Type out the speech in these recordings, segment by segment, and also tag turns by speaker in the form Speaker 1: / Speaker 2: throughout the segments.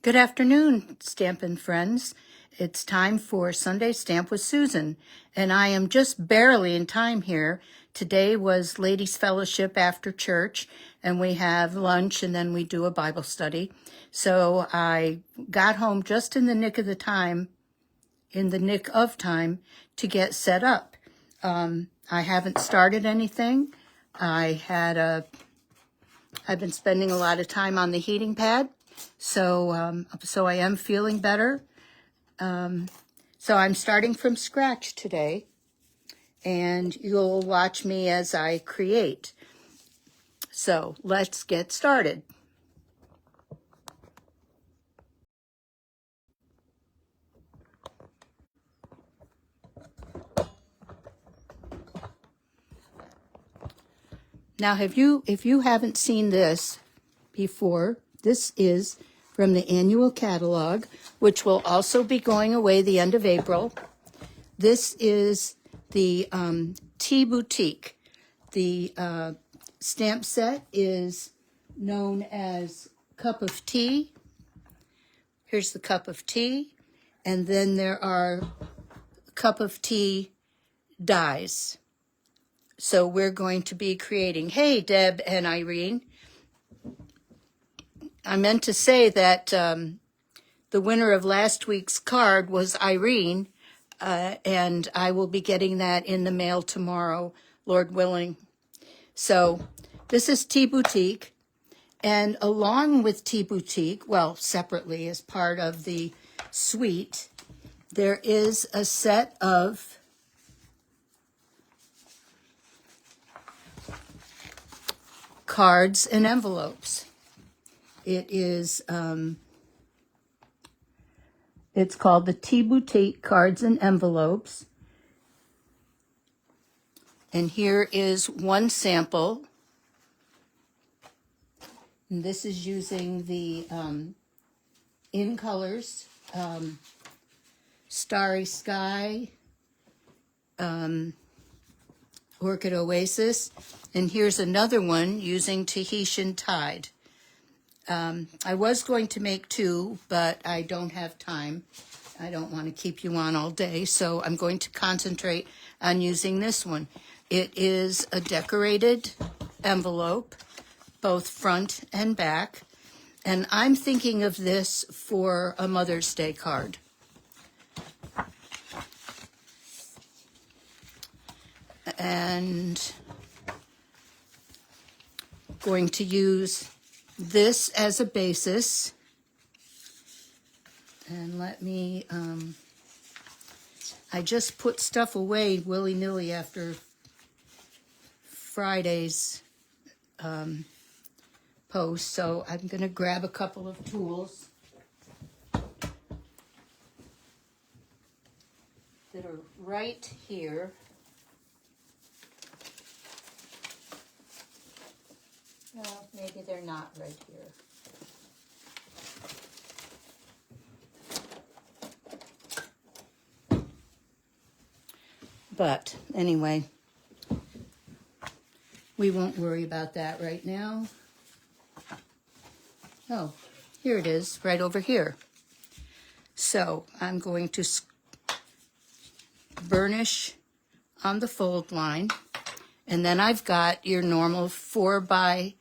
Speaker 1: Good afternoon, Stampin' friends. It's time for Sunday Stamp with Susan, and I am just barely in time here. Today was Ladies' Fellowship after church, and we have lunch, and then we do a Bible study. So I got home just in the nick of time to get set up. I haven't started anything. I've been spending a lot of time on the heating pad. So I am feeling better. So I'm starting from scratch today, and you'll watch me as I create. So let's get started. Now, if you haven't seen this before, this is from the annual catalog, which will also be going away the end of April. This is the Tea Boutique. The stamp set is known as Cup of Tea. Here's the Cup of Tea. And then there are Cup of Tea dies. So we're going to be creating, hey, Deb and Irene. I meant to say that the winner of last week's card was Irene, and I will be getting that in the mail tomorrow, Lord willing. So this is Tea Boutique, and along with Tea Boutique, well, separately as part of the suite, there is a set of cards and envelopes. It is, it's called the Tea Boutique Cards and Envelopes. And here is one sample. And this is using the In Colors Starry Sky, Orchid Oasis. And here's another one using Tahitian Tide. I was going to make two, but I don't have time. I don't want to keep you on all day, so I'm going to concentrate on using this one. It is a decorated envelope, both front and back, and I'm thinking of this for a Mother's Day card. And going to use this as a basis, and let me, I just put stuff away willy-nilly after Friday's post, so I'm going to grab a couple of tools that are right here. Well, maybe they're not right here. But anyway, we won't worry about that right now. Oh, here it is, right over here. So I'm going to burnish on the fold line. And then I've got your normal 4 by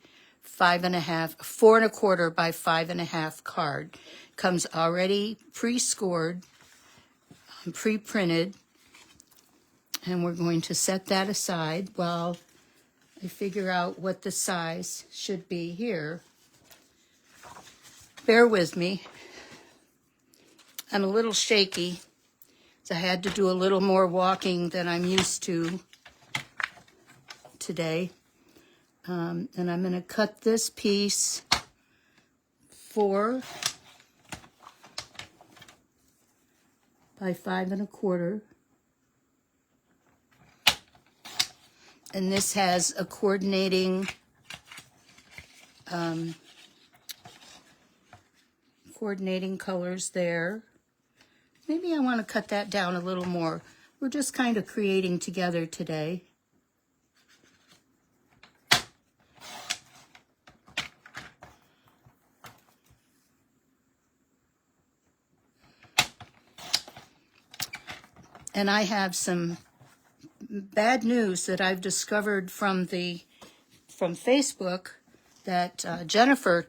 Speaker 1: 4.25 by 5.5 card. Comes already pre-scored, pre-printed, and we're going to set that aside while I figure out what the size should be here. Bear with me. I'm a little shaky, so I had to do a little more walking than I'm used to today. And I'm going to cut this piece 4 by 5.25. And this has a coordinating colors there. Maybe I want to cut that down a little more. We're just kind of creating together today. And I have some bad news that I've discovered from Facebook that Jennifer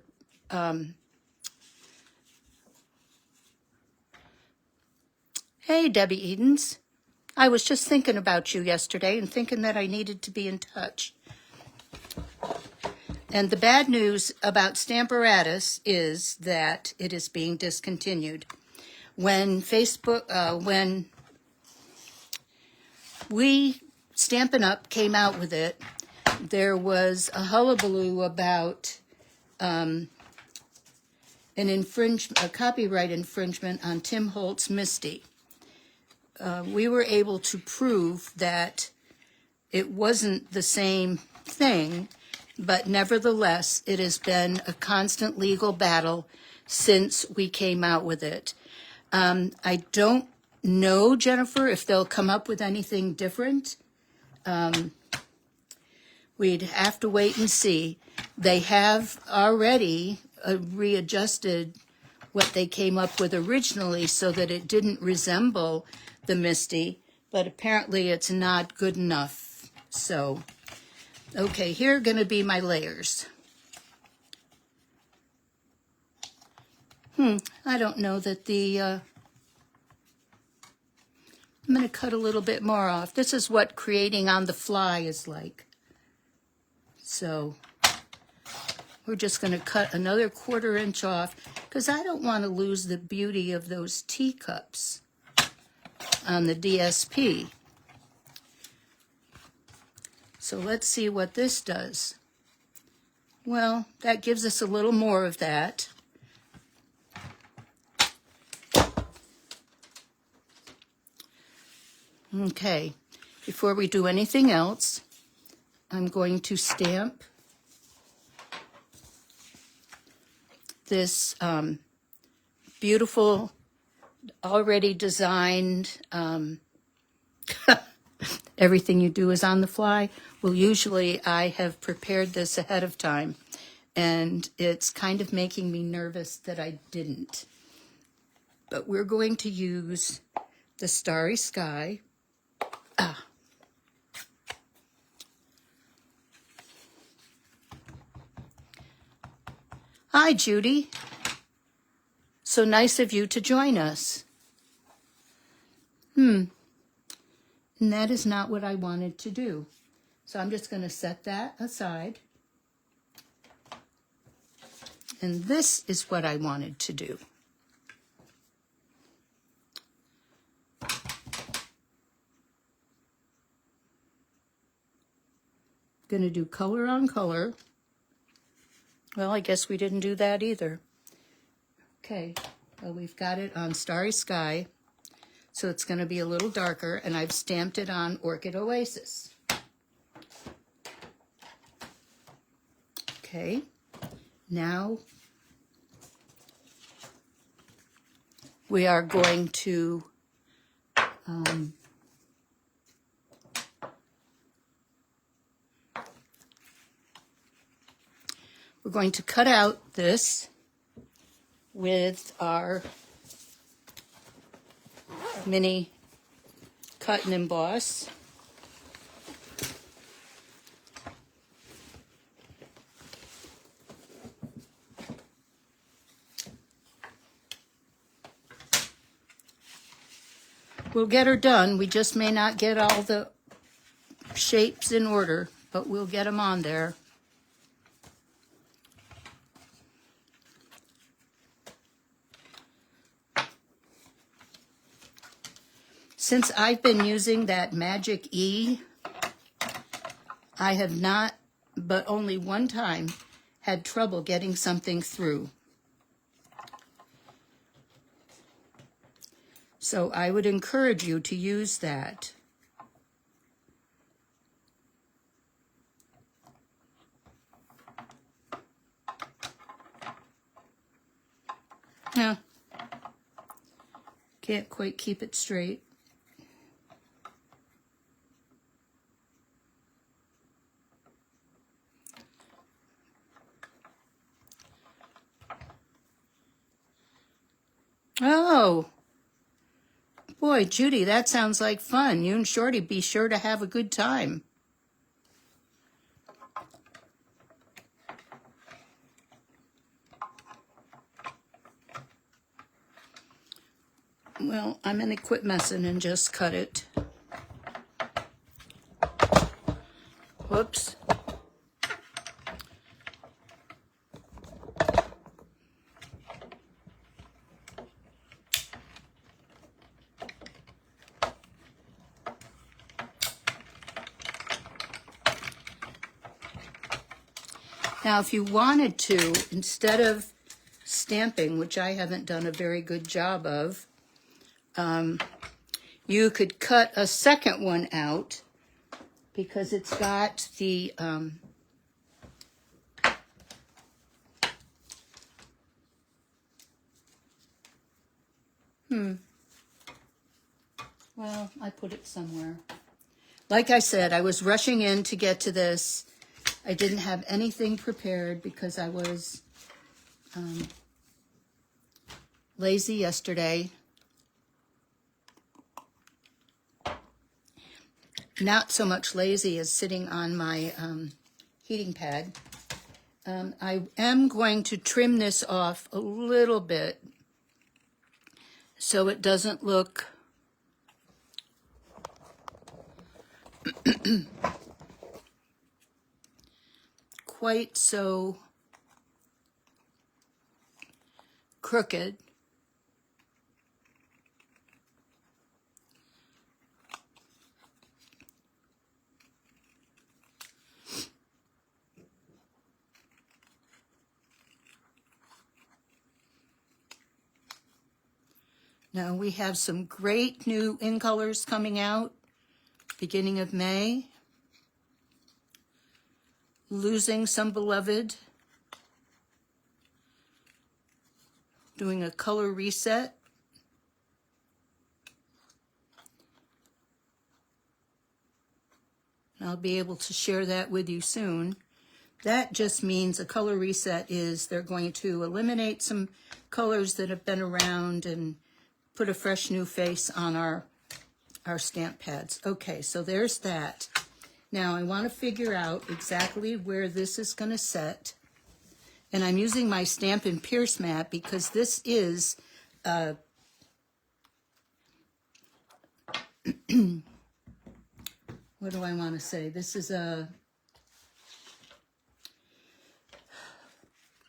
Speaker 1: hey, Debbie Edens. I was just thinking about you yesterday and thinking that I needed to be in touch. And the bad news about Stamparatus is that it is being discontinued. When when Stampin' Up! Came out with it, there was a hullabaloo about a copyright infringement on Tim Holt's Misty. We were able to prove that it wasn't the same thing, but nevertheless, it has been a constant legal battle since we came out with it. I don't know, Jennifer, if they'll come up with anything different. We'd have to wait and see. They have already readjusted what they came up with originally so that it didn't resemble the Misty, but apparently it's not good enough. So, okay, here are going to be my layers. I don't know that I'm going to cut a little bit more off. This is what creating on the fly is like. So we're just going to cut another 1/4 inch off because I don't want to lose the beauty of those teacups on the DSP. So let's see what this does. Well, that gives us a little more of that. Okay, before we do anything else, I'm going to stamp this beautiful, already designed, everything you do is on the fly. Well, usually I have prepared this ahead of time, and it's kind of making me nervous that I didn't. But we're going to use the Starry Sky. Hi, Judy. So nice of you to join us. And that is not what I wanted to do. So I'm just going to set that aside. And this is what I wanted to do. Going to do color on color. Well, I guess we didn't do that either. Okay, well, we've got it on Starry Sky, so it's going to be a little darker, and I've stamped it on Orchid Oasis. Okay, now we are going to cut out this with our mini cut and emboss. We'll get her done. We just may not get all the shapes in order, but we'll get them on there. Since I've been using that Magic E, I have not, but only one time, had trouble getting something through. So I would encourage you to use that. Yeah, can't quite keep it straight. Oh, Boy, Judy, that sounds like fun. You and Shorty be sure to have a good time. Well, I'm going to quit messing and just cut it. Whoops. Now, if you wanted to, instead of stamping, which I haven't done a very good job of, you could cut a second one out because it's got the well, I put it somewhere. Like I said, I was rushing in to get to this. I didn't have anything prepared because I was lazy yesterday. Not so much lazy as sitting on my heating pad. I am going to trim this off a little bit so it doesn't look quite so crooked. Now we have some great new in colors coming out beginning of May. Losing Some Beloved. Doing a color reset. And I'll be able to share that with you soon. That just means a color reset is they're going to eliminate some colors that have been around and put a fresh new face on our stamp pads. Okay, so there's that. Now I want to figure out exactly where this is going to set. And I'm using my Stampin' Pierce mat because this is what do I want to say? This is a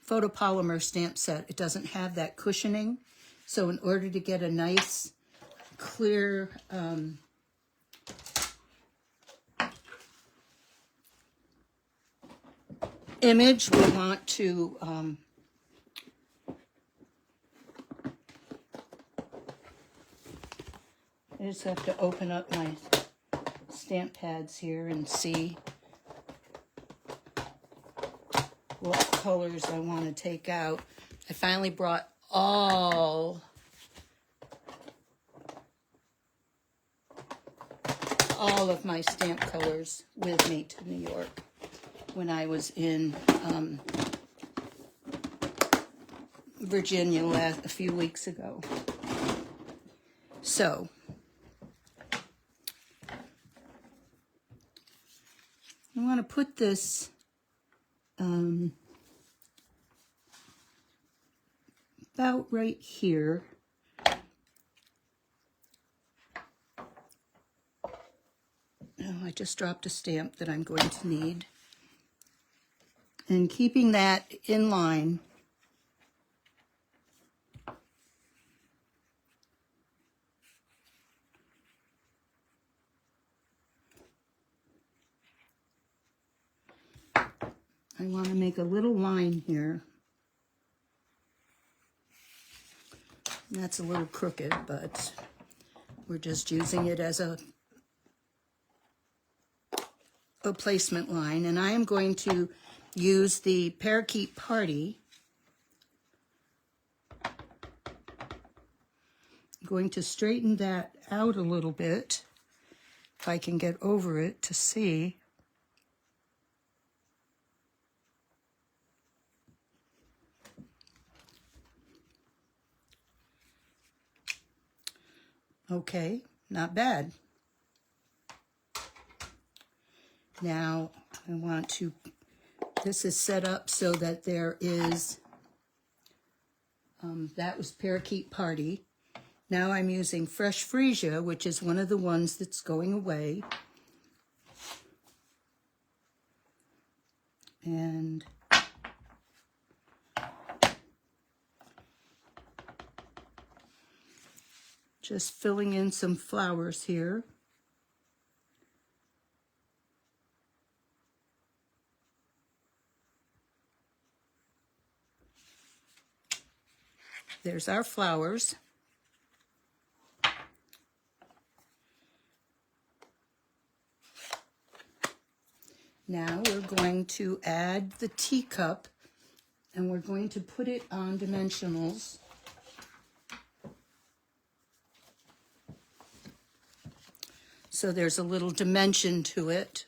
Speaker 1: photopolymer stamp set. It doesn't have that cushioning. So in order to get a nice, clear image, we want to I just have to open up my stamp pads here and see what colors I want to take out. I finally brought all of my stamp colors with me to New York when I was in Virginia a few weeks ago. So I want to put this about right here. Oh, I just dropped a stamp that I'm going to need. And keeping that in line. I want to make a little line here. That's a little crooked, but we're just using it as a placement line. And I am going to use the Parakeet Party. I'm going to straighten that out a little bit, if I can get over it to see. Okay, not bad. Now I want to, this is set up so that there is, that was Parakeet Party. Now I'm using Fresh Freesia, which is one of the ones that's going away. And just filling in some flowers here. There's our flowers. Now we're going to add the teacup, and we're going to put it on dimensionals. So there's a little dimension to it.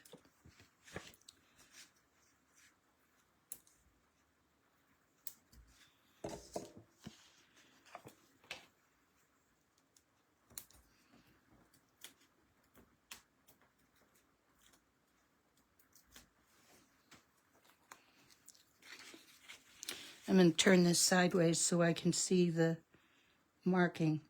Speaker 1: I'm going to turn this sideways so I can see the marking.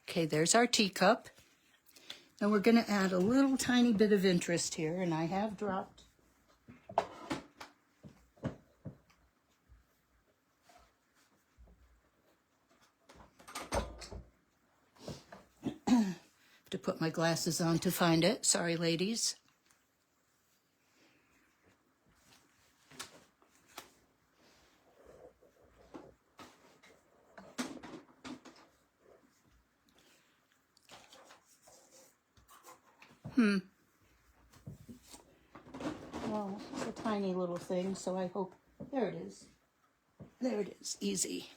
Speaker 1: Okay, there's our teacup. Now we're going to add a little tiny bit of interest here, and I have dropped to put my glasses on to find it. Sorry, ladies. Well, it's a tiny little thing, so I hope, there it is. There it is, easy.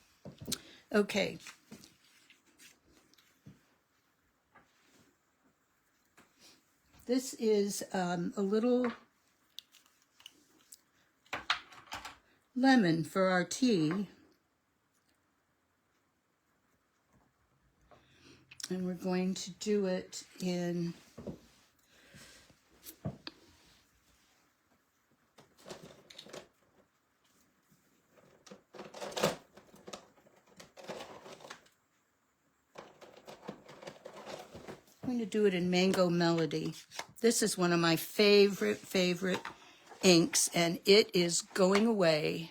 Speaker 1: Okay. This is a little lemon for our tea. And we're going to do it in I'm going to do it in Mango Melody. This is one of my favorite inks, and it is going away.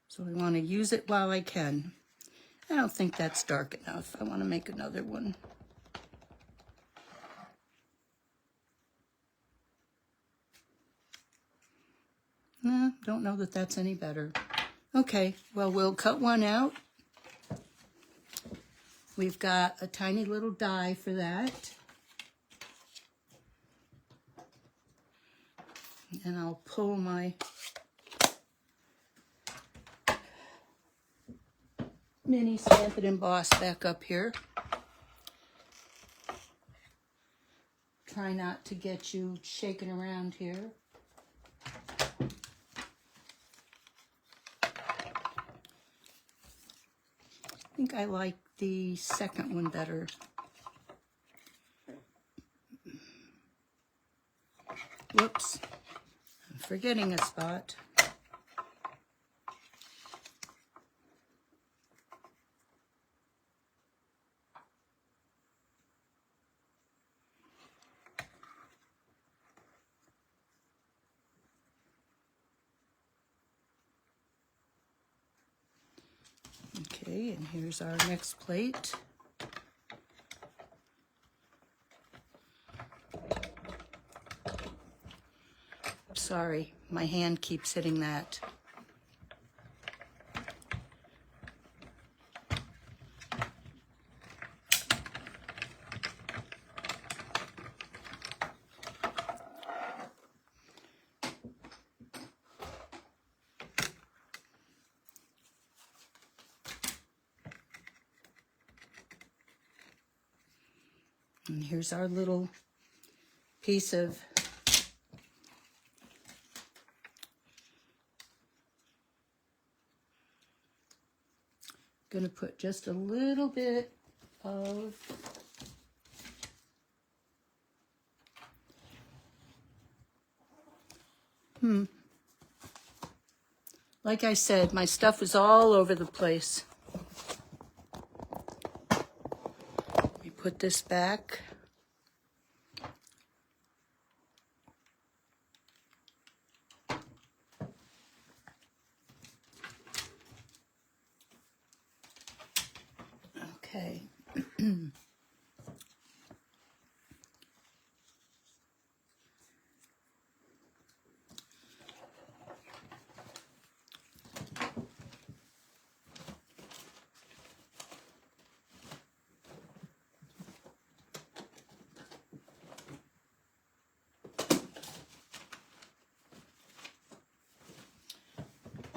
Speaker 1: So I want to use it while I can. I don't think that's dark enough. I want to make another one. Don't know that that's any better. Okay, well, we'll cut one out. We've got a tiny little die for that. And I'll pull my mini Stampin' Emboss back up here. Try not to get you shaking around here. I think I like the second one better. Whoops, I'm forgetting a spot. Okay, and here's our next plate. Sorry, my hand keeps hitting that. And here's our little piece of going to put just a little bit of like I said, my stuff is all over the place. Let me put this back. Okay.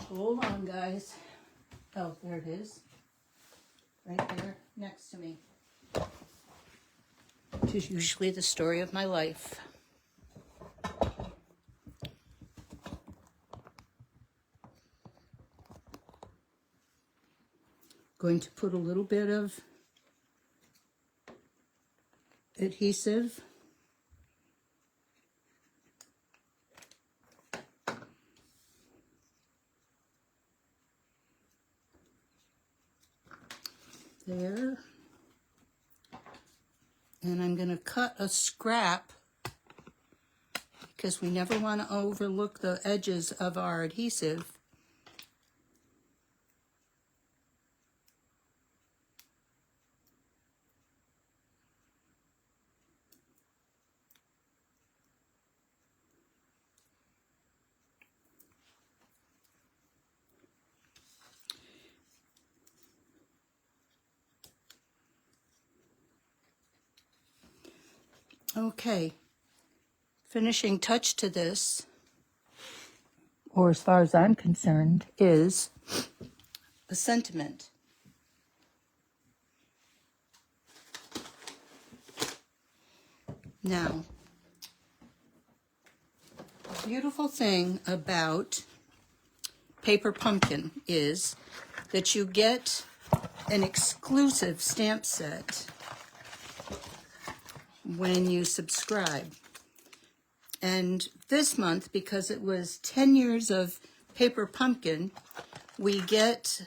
Speaker 1: Hold on, guys. Oh, there it is. Right there next to me. Which is usually the story of my life. Going to put a little bit of adhesive. There. And I'm going to cut a scrap because we never want to overlook the edges of our adhesive. Okay, finishing touch to this, or as far as I'm concerned, is a sentiment. Now, the beautiful thing about Paper Pumpkin is that you get an exclusive stamp set when you subscribe. And this month, because it was 10 years of Paper Pumpkin, we get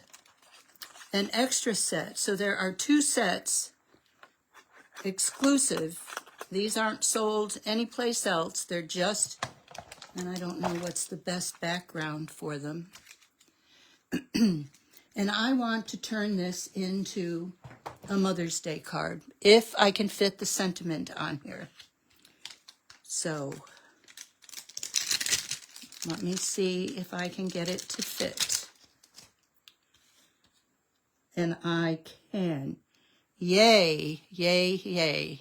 Speaker 1: an extra set. So there are 2 sets exclusive. These aren't sold anyplace else. They're just, and I don't know what's the best background for them. And I want to turn this into a Mother's Day card, if I can fit the sentiment on here. So, let me see if I can get it to fit. And I can. Yay, yay, yay.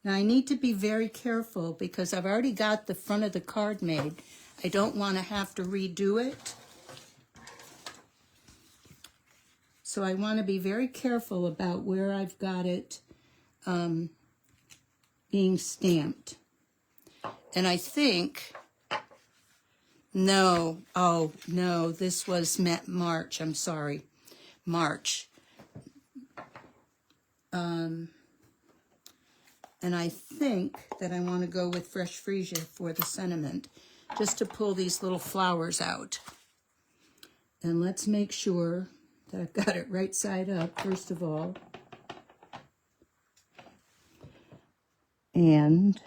Speaker 1: Now I need to be very careful because I've already got the front of the card made. I don't want to have to redo it. So I want to be very careful about where I've got it being stamped. And I think, no, oh no, this was March, I'm sorry, March. And I think that I want to go with Fresh Freesia for the sentiment, just to pull these little flowers out. And let's make sure that I've got it right side up, first of all. And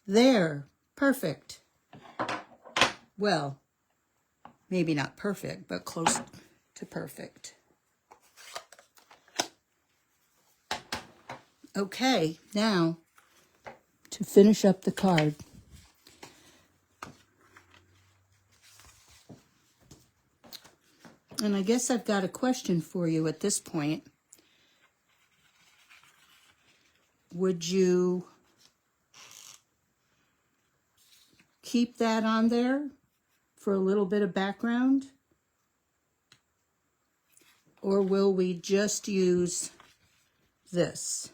Speaker 1: there, perfect. Well, maybe not perfect, but close to perfect. Okay, now to finish up the card. And I guess I've got a question for you at this point. Would you keep that on there for a little bit of background? Or will we just use this?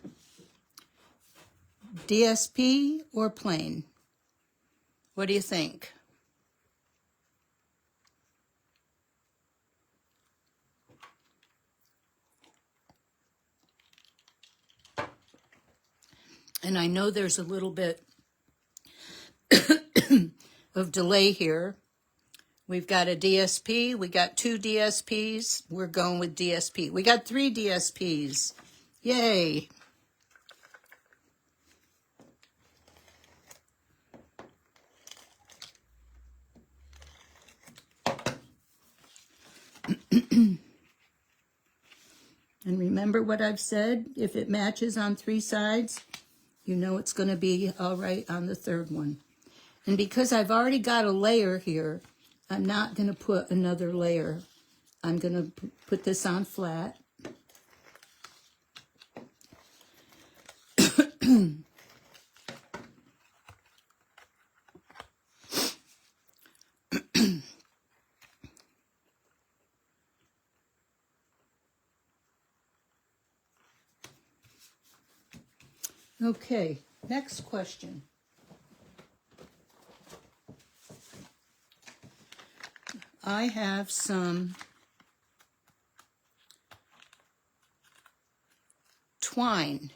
Speaker 1: DSP or plain? What do you think? And I know there's a little bit of delay here. We've got a DSP, we got 2 DSPs, we're going with DSP. We got 3 DSPs, yay. And remember what I've said, if it matches on 3 sides, you know it's going to be all right on the 3rd one. And because I've already got a layer here, I'm not going to put another layer. I'm going to put this on flat. Okay, next question. I have some twine.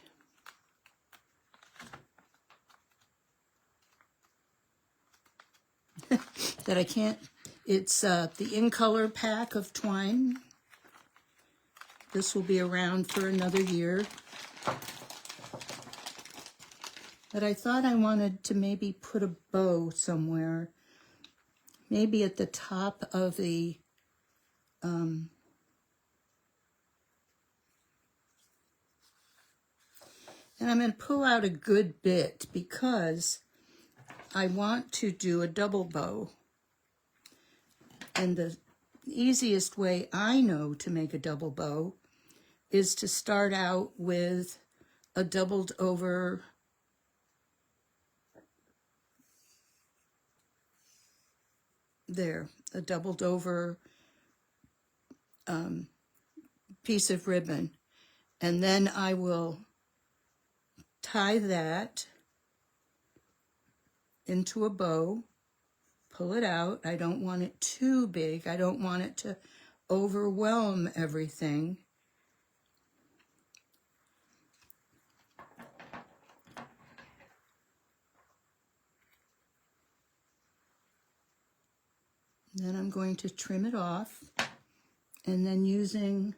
Speaker 1: That I can't, it's the In Color pack of twine. This will be around for another year. But I thought I wanted to maybe put a bow somewhere. Maybe at the top of the and I'm going to pull out a good bit because I want to do a double bow. And the easiest way I know to make a double bow is to start out with a doubled over there, a doubled over piece of ribbon. And then I will tie that into a bow, pull it out. I don't want it too big. I don't want it to overwhelm everything. Then I'm going to trim it off, and then using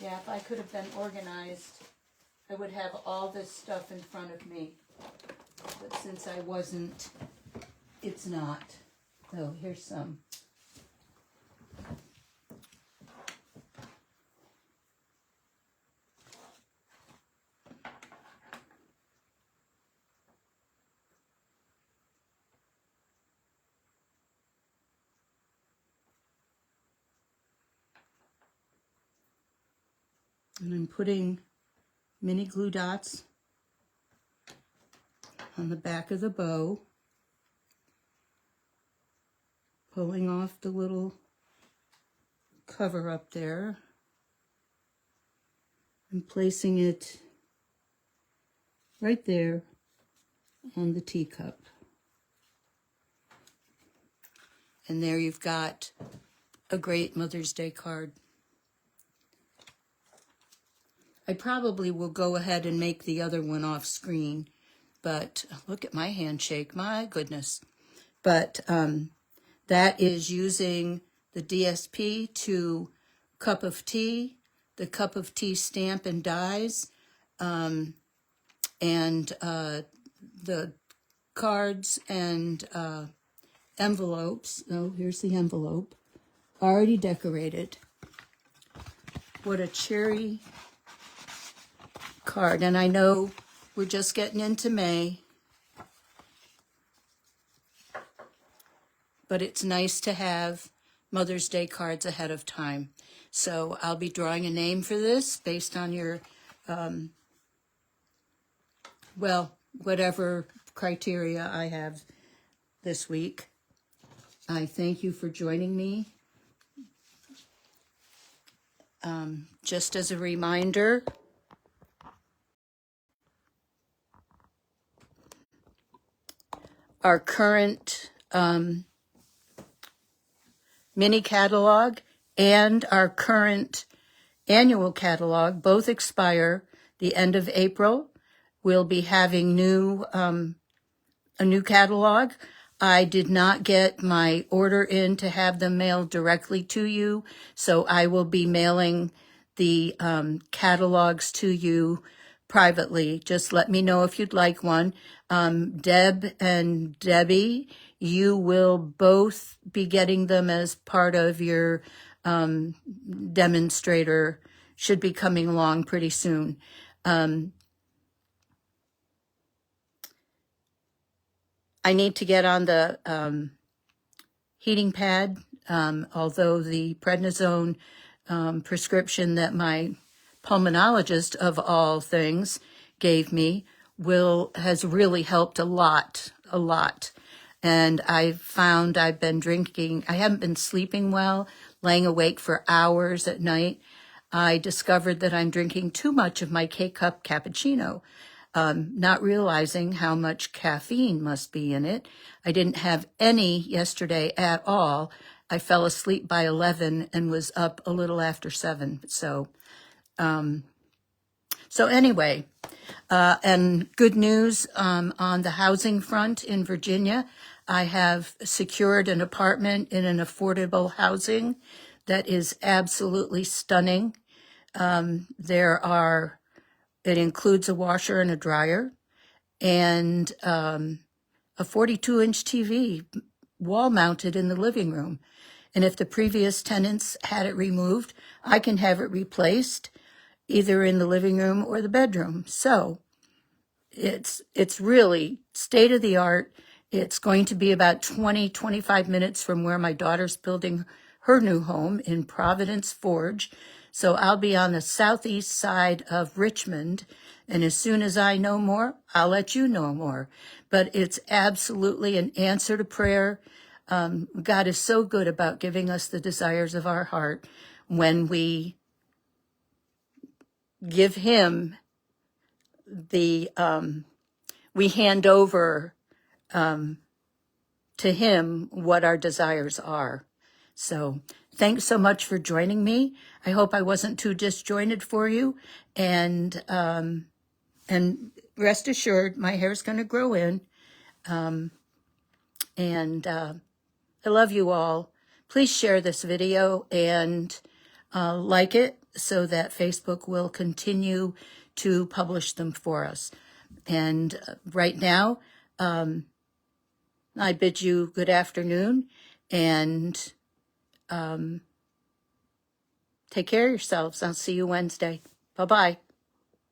Speaker 1: yeah, if I could have been organized, I would have all this stuff in front of me. But since I wasn't, it's not. Oh, here's some. And I'm putting mini glue dots on the back of the bow, pulling off the little cover up there and placing it right there on the teacup. And there you've got a great Mother's Day card. I probably will go ahead and make the other one off screen, but look at my handshake, my goodness. But that is using the DSP to Cup of Tea, the Cup of Tea stamp and dies, and the cards and envelopes. Oh, here's the envelope. Already decorated. What a cherry card. And I know we're just getting into May, but it's nice to have Mother's Day cards ahead of time. So I'll be drawing a name for this based on your, well, whatever criteria I have this week. I thank you for joining me. Just as a reminder, our current mini catalog and our current annual catalog both expire the end of April. We'll be having a new catalog. I did not get my order in to have them mailed directly to you, so I will be mailing the catalogs to you privately. Just let me know if you'd like one. Deb and Debbie, you will both be getting them as part of your demonstrator. Should be coming along pretty soon. I need to get on the heating pad, although the prednisone prescription that my pulmonologist, of all things, gave me has really helped a lot. And I've found I've been drinking, I haven't been sleeping well, laying awake for hours at night. I discovered that I'm drinking too much of my K-cup cappuccino, not realizing how much caffeine must be in it. I didn't have any yesterday at all. I fell asleep by 11 and was up a little after 7. So anyway, and good news on the housing front in Virginia. I have secured an apartment in an affordable housing that is absolutely stunning. It includes a washer and a dryer and a 42-inch TV wall mounted in the living room. And if the previous tenants had it removed, I can have it replaced either in the living room or the bedroom. So it's really state of the art. It's going to be about 25 minutes from where my daughter's building her new home in Providence Forge. So I'll be on the southeast side of Richmond. And as soon as I know more, I'll let you know more. But it's absolutely an answer to prayer. God is so good about giving us the desires of our heart when we give him we hand over to him what our desires are. So thanks so much for joining me. I hope I wasn't too disjointed for you. And rest assured, my hair's going to grow in. I love you all. Please share this video and like it so that Facebook will continue to publish them for us. And right now, I bid you good afternoon and take care of yourselves. I'll see you Wednesday. Bye-bye.